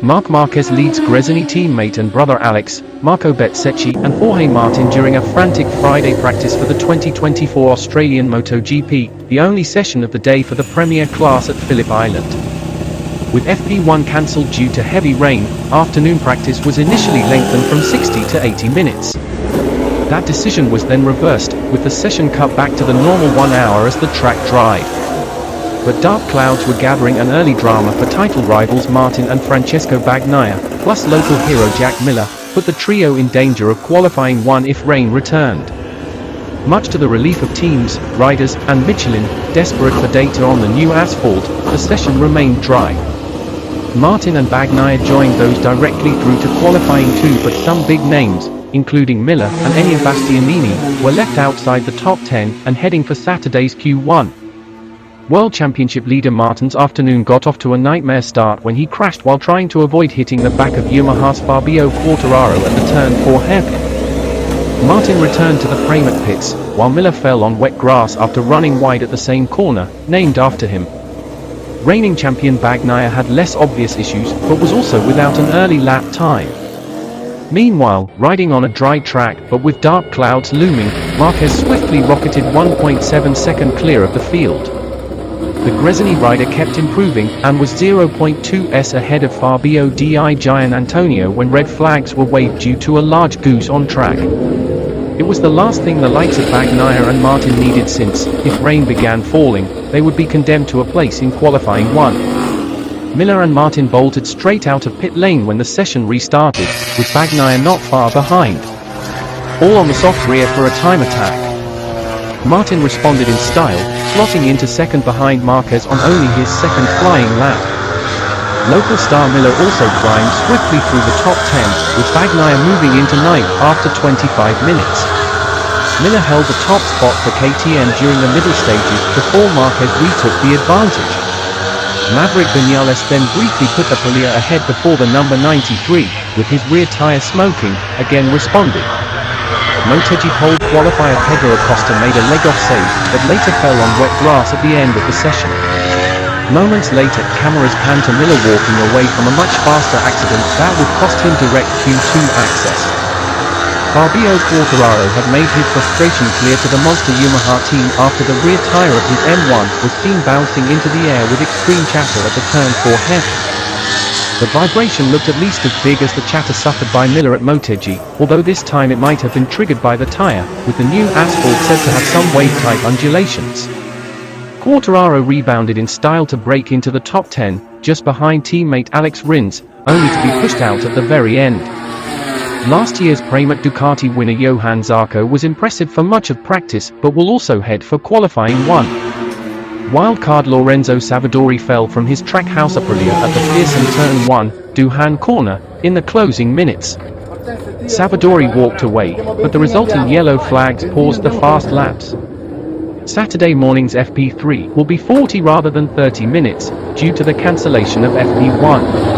MArc Marquez leads Gresini teammate and brother Alex, Marco Bezzecchi and Jorge Martin during a frantic Friday practice for the 2024 Australian MotoGP, the only session of the day for the Premier class at Phillip Island. With FP1 cancelled due to heavy rain, afternoon practice was initially lengthened from 60 to 80 minutes. That decision was then reversed, with the session cut back to the normal 1 hour as the track dried. But dark clouds were gathering an early drama for title rivals Martin and Francesco Bagnaia, plus local hero Jack Miller, put the trio in danger of qualifying one if rain returned. Much to the relief of teams, riders, and Michelin, desperate for data on the new asphalt, the session remained dry. Martin and Bagnaia joined those directly through to qualifying two, but some big names, including Miller and Enea Bastianini, were left outside the top 10 and heading for Saturday's Q1. World Championship leader Martin's afternoon got off to a nightmare start when he crashed while trying to avoid hitting the back of Yamaha's Fabio Quartararo at the turn 4 hairpin. Martin returned to the frame at pits, while Miller fell on wet grass after running wide at the same corner, named after him. Reigning champion Bagnaia had less obvious issues, but was also without an early lap time. Meanwhile, riding on a dry track but with dark clouds looming, Marquez swiftly rocketed 1.7 seconds clear of the field. The Gresini rider kept improving, and was 0.2s ahead of Fabio Di Gian Antonio when red flags were waved due to a large goose on track. It was the last thing the likes of Bagnaia and Martin needed, since, if rain began falling, they would be condemned to a place in qualifying one. Miller and Martin bolted straight out of pit lane when the session restarted, with Bagnaia not far behind. All on the soft rear for a time attack. Martin responded in style, slotting into second behind Marquez on only his second flying lap. Local star Miller also climbed swiftly through the top 10, with Bagnaia moving into ninth after 25 minutes. Miller held the top spot for KTM during the middle stages before Marquez retook the advantage. Maverick Vinales then briefly put Aprilia ahead before the number 93, with his rear tyre smoking, again responded. MotoGP pole qualifier Pedro Acosta made a leg-off save, but later fell on wet grass at the end of the session. Moments later, cameras panned to Miller walking away from a much faster accident that would cost him direct Q2 access. Fabio Quartararo had made his frustration clear to the monster Yamaha team after the rear tyre of his M1 was seen bouncing into the air with extreme chatter at the turn 4 hairpin. The vibration looked at least as big as the chatter suffered by Miller at MotoGP, although this time it might have been triggered by the tyre, with the new asphalt said to have some wave-type undulations. Quartararo rebounded in style to break into the top 10, just behind teammate Alex Rins, only to be pushed out at the very end. Last year's Pramac Ducati winner Johann Zarco was impressive for much of practice, but will also head for qualifying one. Wildcard Lorenzo Savadori fell from his Trackhouse Aprilia at the Pearson Turn 1, Duhan corner, in the closing minutes. Savadori walked away, but the resulting yellow flags paused the fast laps. Saturday morning's FP3 will be 40 rather than 30 minutes, due to the cancellation of FP1.